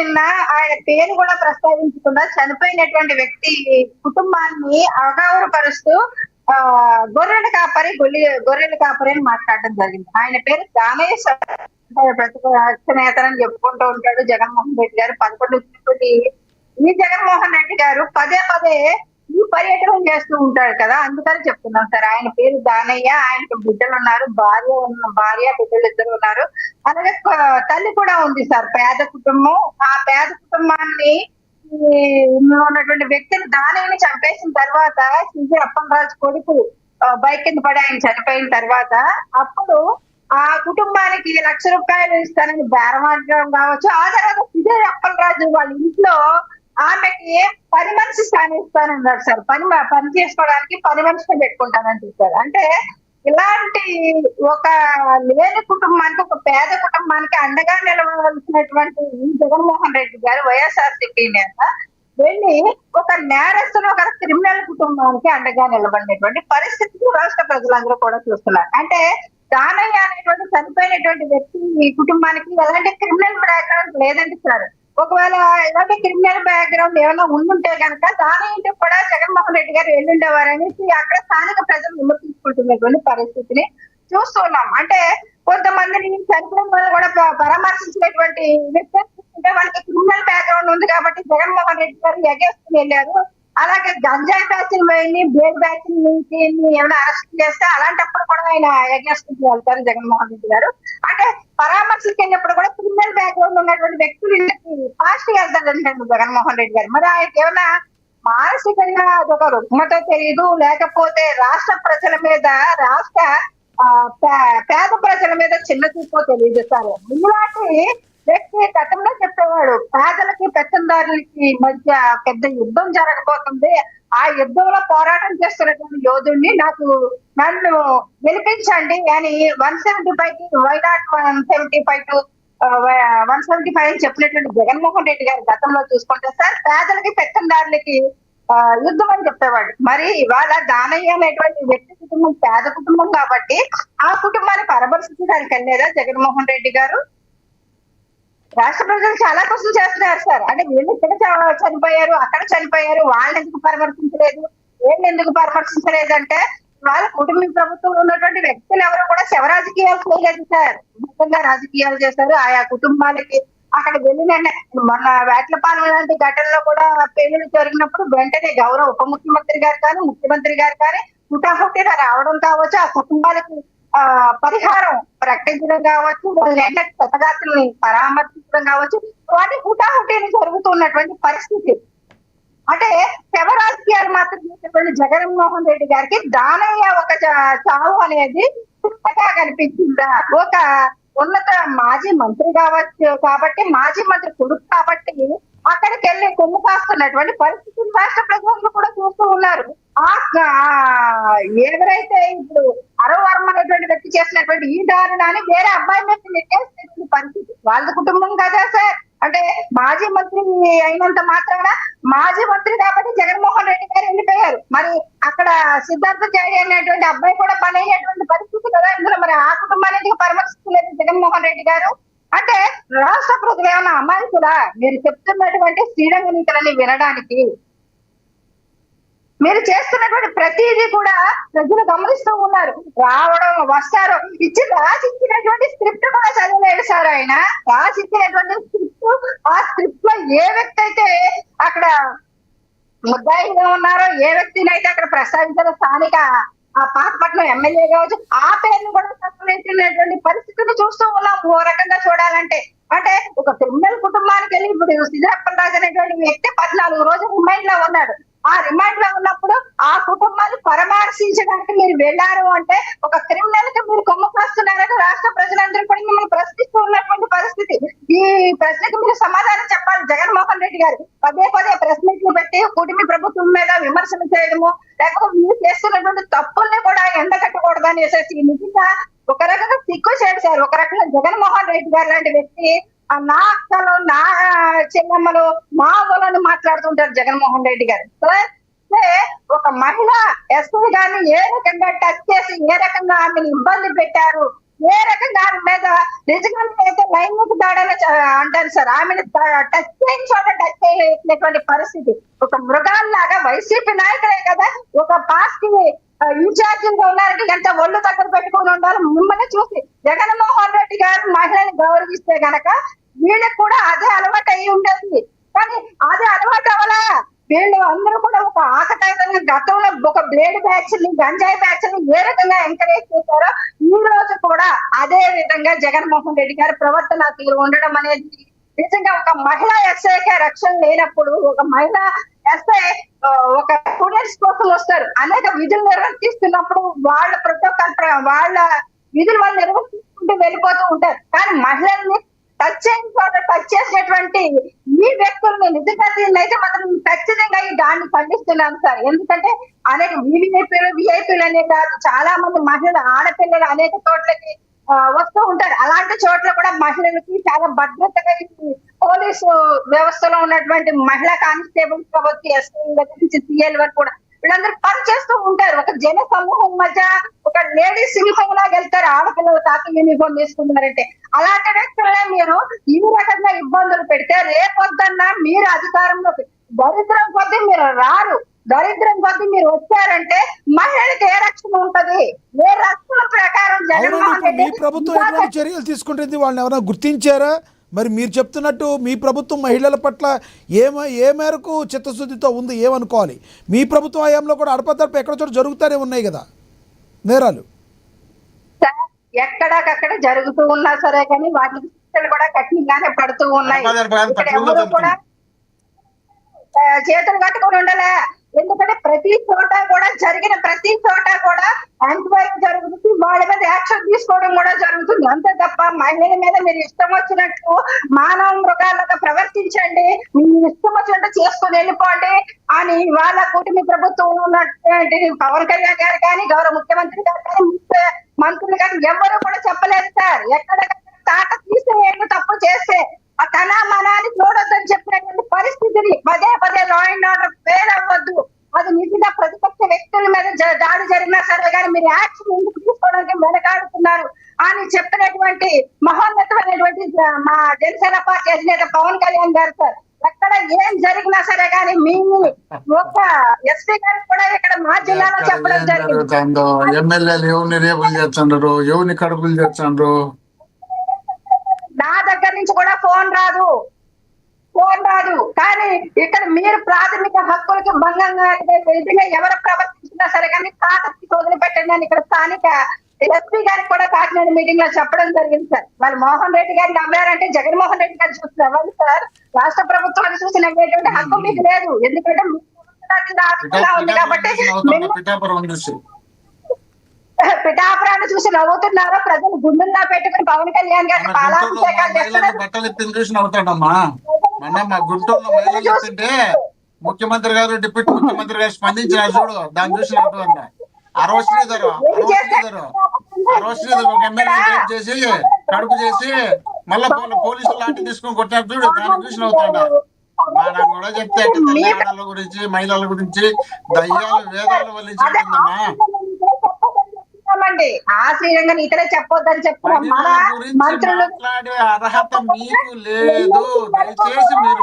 నిన్న ఆయన పేరు కూడా ప్రస్తావించకుండా చనిపోయినటువంటి వ్యక్తి కుటుంబాన్ని అగౌరవపరుస్తూ ఆ గొర్రెల కాపరి అని మాట్లాడడం జరిగింది. ఆయన పేరు దానేష్ ప్రతిపక్ష నేతని చెప్పుకుంటూ ఉంటాడు జగన్మోహన్ రెడ్డి గారు. 11 వచ్చినటువంటి ఈ జగన్మోహన్ రెడ్డి గారు పదే పదే ఈ పర్యటన చేస్తూ ఉంటాడు కదా, అందుకని చెప్తున్నాం సార్. ఆయన పేరు దానయ్య, ఆయనకు బిడ్డలు ఉన్నారు, భార్య బిడ్డలు ఇద్దరు ఉన్నారు. అలాగే తల్లి కూడా ఉంది సార్, పేద కుటుంబం. ఆ పేద కుటుంబాన్ని ఇందులో ఉన్నటువంటి వ్యక్తిని దానయ్యని చంపేసిన తర్వాత సిజి అప్పలరాజు కొడుకు బైక్ కింద పడి ఆయన చనిపోయిన తర్వాత అప్పుడు ఆ కుటుంబానికి ₹1,00,000 ఇస్తానని బేరమాడడం కావచ్చు. ఆ తర్వాత సిజి అప్పలరాజు వాళ్ళ ఇంట్లో ఆమెకి పని మనిషి స్థానం ఇస్తానన్నారు సార్. పని చేసుకోవడానికి పని మనిషిని పెట్టుకుంటానని చెప్పారు. అంటే ఇలాంటి ఒక లేని కుటుంబానికి, ఒక పేద కుటుంబానికి అండగా నిలవలసినటువంటి ఈ జగన్మోహన్ రెడ్డి గారు వైఎస్ఆర్సీపీ నేత వెళ్ళి ఒక నేరస్తులు, ఒక క్రిమినల్ కుటుంబానికి అండగా నిలబడినటువంటి పరిస్థితిని రాష్ట్ర ప్రజలందరూ కూడా చూస్తున్నారు. అంటే దానయ్య అనేటువంటి చనిపోయినటువంటి వ్యక్తి ఈ కుటుంబానికి ఎలాంటి క్రిమినల్ బ్యాక్గ్రౌండ్ లేదండి సార్. ఒకవేళ ఎలాంటి క్రిమినల్ బ్యాక్గ్రౌండ్ ఏమైనా ఉండుంటే కనుక దాని ఇంటికి కూడా జగన్మోహన్ రెడ్డి గారు వెళ్ళుండేవారనేసి అక్కడ స్థానిక ప్రజలు విమర్శించుకుంటున్నటువంటి పరిస్థితిని చూస్తున్నాం. అంటే కొంతమందిని చనిపోయిన వాళ్ళు కూడా పరామర్శించినటువంటి వ్యక్తి అంటే వాళ్ళకి క్రిమినల్ బ్యాక్గ్రౌండ్ ఉంది కాబట్టి జగన్మోహన్ రెడ్డి గారు ఎగేసుకుని వెళ్ళారు. అలాగే గంజాయి బ్యాచ్లు పోయి బేర్ బ్యాచ్ నుంచి ఏమైనా అరెస్ట్ చేస్తే అలాంటప్పుడు కూడా ఆయన ఎగేసుకుంటూ వెళ్తారు జగన్మోహన్ రెడ్డి గారు. అంటే పరామర్శకు వెళ్ళినప్పుడు కూడా క్రిమినల్ బ్యాక్గ్రౌండ్ ఉన్నటువంటి వ్యక్తులు ఇంటికి ఫాస్ట్ వెళ్తారంటే జగన్మోహన్ రెడ్డి గారు. మరి ఆయనకి ఏమైనా మానసికంగా అదొక రుగ్మత తెలియదు, లేకపోతే రాష్ట్ర ప్రజల మీద, రాష్ట్ర పేద ప్రజల మీద చిన్న చూపో తెలియదు సార్. ఇలాంటి వ్యక్తి గతంలో చెప్పేవాడు పేదలకి పెత్తందారులకి మధ్య పెద్ద యుద్ధం జరగబోతుంది, ఆ యుద్ధంలో పోరాటం చేస్తున్నటువంటి యోధుడిని నన్ను గెలిపించండి అని 175 వై నాట్ 175 టు 175 అని చెప్పినటువంటి జగన్మోహన్ రెడ్డి గారు గతంలో చూసుకుంటే సార్ పేదలకి పెత్తందారులకి యుద్ధం అని చెప్పేవాడు. మరి ఇవాళ దానయ్య అనేటువంటి వ్యక్తి కుటుంబం పేద కుటుంబం కాబట్టి ఆ కుటుంబాన్ని పరామర్శించడానికి వెళ్ళలేదా జగన్మోహన్ రెడ్డి గారు? రాష్ట్ర ప్రజలు చాలా క్వశ్చన్ చేస్తున్నారు సార్. అంటే వీళ్ళు ఇక్కడ చనిపోయారు, అక్కడ చనిపోయారు, వాళ్ళని ఎందుకు పరామర్శించలేదు, వీళ్ళు ఎందుకు పరామర్శించలేదు అంటే వాళ్ళ కుటుంబ ప్రభుత్వంలో ఉన్నటువంటి వ్యక్తులు ఎవరు కూడా శవ రాజకీయాలు చేయలేదు సార్. ముఖ్యంగా రాజకీయాలు చేశారు. ఆయా కుటుంబాలకి అక్కడ వెళ్ళిన మొన్న వేట్లపాలెం లాంటి ఘటనలో కూడా పెళ్లిలు జరిగినప్పుడు వెంటనే గౌరవ ఉప ముఖ్యమంత్రి గారు కానీ, ముఖ్యమంత్రి గారు కానీ హుటాహుటిన రావడం కావచ్చు, ఆ కుటుంబాలకు పరిహారం ప్రకటించడం కావచ్చు, వాళ్ళ క్షతగాత్రుల్ని పరామర్శించడం కావచ్చు, వాటి హుటాహుటిని జరుగుతున్నటువంటి పరిస్థితి. అంటే శవ రాజకీయాలు మాత్రం చేసేటువంటి జగన్మోహన్ రెడ్డి గారికి దానయ్య ఒక చావు అనేది చిన్నగా కనిపించిందా? ఒక ఉన్నత మాజీ మంత్రి కావచ్చు కాబట్టి, మాజీ మంత్రి కొడుకు కాబట్టి అక్కడికి వెళ్ళి కొమ్ము కాస్తున్నటువంటి పరిస్థితులు రాష్ట్ర ప్రజలు కూడా చూస్తూ ఉన్నారు. ఎవరైతే ఇప్పుడు అరవర్మ అనేటువంటి వ్యక్తి చేసినటువంటి ఈ దారుణాన్ని వేరే అబ్బాయి మీద నెట్టేసినటువంటి పరిస్థితి వాళ్ళ కుటుంబం కదా సార్. అంటే మాజీ మంత్రి అయినంత మాత్రాన మాజీ మంత్రి కాబట్టి జగన్మోహన్ రెడ్డి గారు వెళ్ళిపోయారు. మరి అక్కడ సిద్ధార్థ జాయి అనేటువంటి అబ్బాయి కూడా పని అయినటువంటి పరిస్థితి కదా. ఇందులో మరి ఆ కుటుంబానికి పరామర్శించలేదు జగన్మోహన్ రెడ్డి గారు. అంటే రాష్ట్ర ప్రజలు ఏమైనా అమాయకులా? మీరు చెప్తున్నటువంటి శ్రీరంగ నీతులని వినడానికి మీరు చేస్తున్నటువంటి ప్రతిదీ కూడా ప్రజలు గమనిస్తూ ఉన్నారు. రావడం వస్తారు, రాసిచ్చినటువంటి స్క్రిప్ట్ కూడా చదివలేడు సార్ ఆయన. రాసిచ్చినటువంటి స్క్రిప్ట్, ఆ స్క్రిప్ట్ లో ఏ వ్యక్తి అయితే అక్కడ ముద్దాయిగా ఉన్నారో, ఏ వ్యక్తిని అయితే అక్కడ ప్రస్తావించారో, స్థానిక ఆ పాతపట్నం ఎమ్మెల్యే కావచ్చు, ఆ పేరును కూడా ప్రస్తావించినటువంటి పరిస్థితిని చూస్తూ ఉన్నాం. ఓ రకంగా చూడాలంటే అంటే ఒక క్రిమినల్ కుటుంబానికి వెళ్ళి ఇప్పుడు సిజి అప్పలరాజు అనేటువంటి వ్యక్తి 14 రోజులు రిమైండ్ లో ఉన్నాడు. ఆ రిమాండ్ లో ఉన్నప్పుడు ఆ కుటుంబాన్ని పరామర్శించడానికి మీరు వెళ్ళారు అంటే ఒక క్రిమినల్ కి మీరు కొమ్ము కాస్తున్నారని రాష్ట్ర ప్రజలందరూ కూడా మిమ్మల్ని ప్రశ్నిస్తూ ఉన్నటువంటి పరిస్థితి. ఈ ప్రశ్నకు మీరు సమాధానం చెప్పాలి జగన్మోహన్ రెడ్డి గారు. పదే పదే ప్రెస్ మీట్లు పెట్టి కుటుంబ ప్రభుత్వం మీద విమర్శలు చేయడము, లేకపోతే మీరు చేస్తున్నటువంటి తప్పుల్ని కూడా ఎండకట్టకూడదని వేసేసి నిజంగా ఒక రకంగా సిగ్గు చేశారు. ఒక రకంగా జగన్మోహన్ రెడ్డి గారు లాంటి వ్యక్తి నా అక్కలు, నా చెల్లమ్మలు, మా వాళ్ళని మాట్లాడుతుంటారు జగన్మోహన్ రెడ్డి గారు. ఒక మహిళ ఎస్ఐ గారిని ఏ రకంగా టచ్ చేసి ఏ రకంగా ఆమెను ఇబ్బంది పెట్టారు, ఏ రకంగా ఆమె మీద నిజంగా అయితే లైంగిక దాడని అంటారు సార్. ఆమెను టచ్ చేయని చోట టచ్ చేయలేనటువంటి పరిస్థితి. ఒక మృగాల్లాగా వైసీపీ నాయకులే కదా, ఒక పార్టీ ఇన్ఛార్జిగా ఉన్నారంటే ఎంత ఒళ్ళు దగ్గర పెట్టుకొని ఉండాలి. మిమ్మల్ని చూసి జగన్మోహన్ రెడ్డి గారు మహిళని గౌరవిస్తే గనక వీళ్ళకి కూడా అదే అలవాటు అయ్యి ఉండేది. కానీ అదే అలవాటు అవ్వలా. వీళ్ళు అందరూ కూడా ఒక ఆకతాయితంగా గతంలో ఒక బ్లేడ్ బ్యాచ్ ని, గంజాయి బ్యాచ్ ని ఏ రకంగా ఎంకరేజ్ చేశారో ఈ రోజు కూడా అదే విధంగా జగన్మోహన్ రెడ్డి గారి ప్రవర్తన తీరు ఉండడం అనేది నిజంగా ఒక మహిళా ఎస్ఐకే రక్షణ లేనప్పుడు, ఒక మహిళా ఎస్ఐ ఒక స్టూడెంట్స్ కోసం వస్తారు, అనేక విధులు నిర్వర్తిస్తున్నప్పుడు వాళ్ళ ప్రోటోకాల్ వాళ్ళ విధులు వాళ్ళు నిర్వర్తించుకుంటూ వెళ్ళిపోతూ ఉంటారు. కానీ మహిళల్ని టచ్ టచ్ చేసినటువంటి ఈ వ్యక్తుల్ని నిజంగా దీన్నైతే మాత్రం ఖచ్చితంగా దాన్ని ఖండిస్తున్నాను సార్. ఎందుకంటే అనేక విఐపీలు అనే కాదు, చాలా మంది మహిళలు ఆడపిల్లలు అనేక చోట్లకి వస్తూ ఉంటారు. అలాంటి చోట్ల కూడా మహిళలకి చాలా భద్రతగా పోలీసు వ్యవస్థలో ఉన్నటువంటి మహిళా కానిస్టేబుల్స్ కావచ్చు, ఎస్ఐ నుంచి సిఎల్ వరకు కూడా వీళ్ళందరూ పని చేస్తూ ఉంటారు. ఒక జన సమూహం మధ్య ఒక లేడీ సింహం లాగా వెళ్తారు ఆడపిల్లలు కాకి యూనిఫామ్ వేసుకున్నారంటే. అలాంటి వ్యక్తులనే మీరు ఈ రకంగా ఇబ్బందులు పెడితే రేపొద్దన్నా మీరు అధికారంలోకి దరిద్రం కొద్దీ మీరు రారు. దరిద్రం కొద్దీ మీరు వచ్చారంటే మహిళలకు ఏ రక్షణ ఉంటది? ఏ రక్షణ ప్రకారం జగన్మోహన్ రెడ్డి మీ ప్రభుత్వం ఎటువంటి చర్యలు తీసుకుంటుంది? వాళ్ళని ఎవరైనా గుర్తించారా? మరి మీరు చెప్తున్నట్టు మీ ప్రభుత్వం మహిళల పట్ల ఏ మేరకు చిత్తశుద్ధితో ఉంది, ఏమనుకోవాలి? మీ ప్రభుత్వ హయాంలో కూడా అడపదడప ఎక్కడ చోట జరుగుతూనే ఉన్నాయి కదా నేరాలు. ఎక్కడికక్కడ జరుగుతూ ఉన్నా సరే కానీ వాటికి శిక్షలు కూడా కఠినంగానే పడుతూ ఉన్నాయి. ఇక్కడ ఎవరు కూడా చేతులు కట్టుకొని ఉండలే. ఎందుకంటే ప్రతి చోట కూడా జరిగిన ప్రతి చోట కూడా ఎంక్వైరీ జరుగుతుంది, వాళ్ళ మీద యాక్షన్ తీసుకోవడం కూడా జరుగుతుంది. అంతే తప్ప మహిళల మీద మీరు ఇష్టం వచ్చినట్టు మానవ మృగాలుగా ప్రవర్తించండి, మీరు ఇష్టం వచ్చినట్టు చేసుకుని వెళ్ళిపోండి అని వాళ్ళ కూటమి ప్రభుత్వం ఉన్నటువంటి పవన్ కళ్యాణ్ గారు కానీ, గౌరవ ముఖ్యమంత్రి గారు కానీ, మంత్రులు కానీ ఎవరు కూడా చెప్పలేదు సార్. ఎక్కడెక్కడ తాట తీసేయండి తప్పు చేస్తే ఆ తన మనాన్ని చూడొద్దని చెప్పినటువంటి పరిస్థితిని పదే పదే లా అండ్ ఆర్డర్ ఫెయిల్ అవ్వద్దు. అది నిజంగా ప్రతిపక్ష వ్యక్తుల మీద దాడి జరిగినా సరే కానీ మీరు యాక్షన్ ఎందుకు తీసుకోవడానికి వెనకాడుతున్నారు అని చెప్పినటువంటి మహోన్నతమైనటువంటి మా జనసేన పార్టీ అధినేత పవన్ కళ్యాణ్ గారు సార్. ఎక్కడ ఏం జరిగినా సరే కానీ మీ ఒక ఎస్పీ గారు కూడా ఇక్కడ మా జిల్లాలో చెప్పడం జరిగింది. ఎమ్మెల్యేలు ఎవరిని రేపులు చేస్తున్నారు, ఎవరిని కడుపులు చేస్తున్నారు. నా దగ్గర నుంచి కూడా ఫోన్ రాదు. కానీ ఇక్కడ మీరు ప్రాథమిక హక్కులకి భంగంగా విధంగా ఎవరు ప్రవర్తించినా సరే కానీ తాతకి వదిలిపెట్టండి అని ఇక్కడ స్థానిక ఎస్పీ గారికి కూడా కాకినాడ మీటింగ్ లో చెప్పడం జరిగింది సార్. వాళ్ళు మోహన్ రెడ్డి గారిని నమ్మారంటే జగన్మోహన్ రెడ్డి గారు చూసి నవ్వాలి సార్. రాష్ట్ర ప్రభుత్వాన్ని చూసి నవ్వేటువంటి హక్కు మీకు లేదు. ఎందుకంటే ఉంది కాబట్టి పిఠాపురాన్ని చూసి నవ్వుతున్నారో ప్రజలు గుండెల్లో పెట్టుకుని పవన్ కళ్యాణ్ గారిని బట్టలు ఎత్తిన చూసి నవ్వుతాడమ్మా. మొన్న మా గుంటూరులో మహిళలు ఎత్తుంటే ముఖ్యమంత్రి గారు, డిప్యూటీ ముఖ్యమంత్రి గారు స్పందించారు చూడు, దాన్ని చూసి నవ్వుతుందంట. అరవశ్రీధరు ఒక ఎమ్మెల్యే రేప్ చేసి కడుపు చేసి మళ్ళా పోలీసులు లాంటి తీసుకొని కొట్టారు చూడు, దాన్ని చూసి నవ్వుతాడు. మనం కూడా చెప్తే తల్లి ఆడల గురించి, మహిళల గురించి దయ్యాలు వేదాలు వల్లించుకుంటుందమ్మా. ఆశ్రయంగా ఇతరే చెప్పొద్దని చెప్తున్నా. మాట్లాడే అర్హత మీకు లేదు. దయచేసి మీరు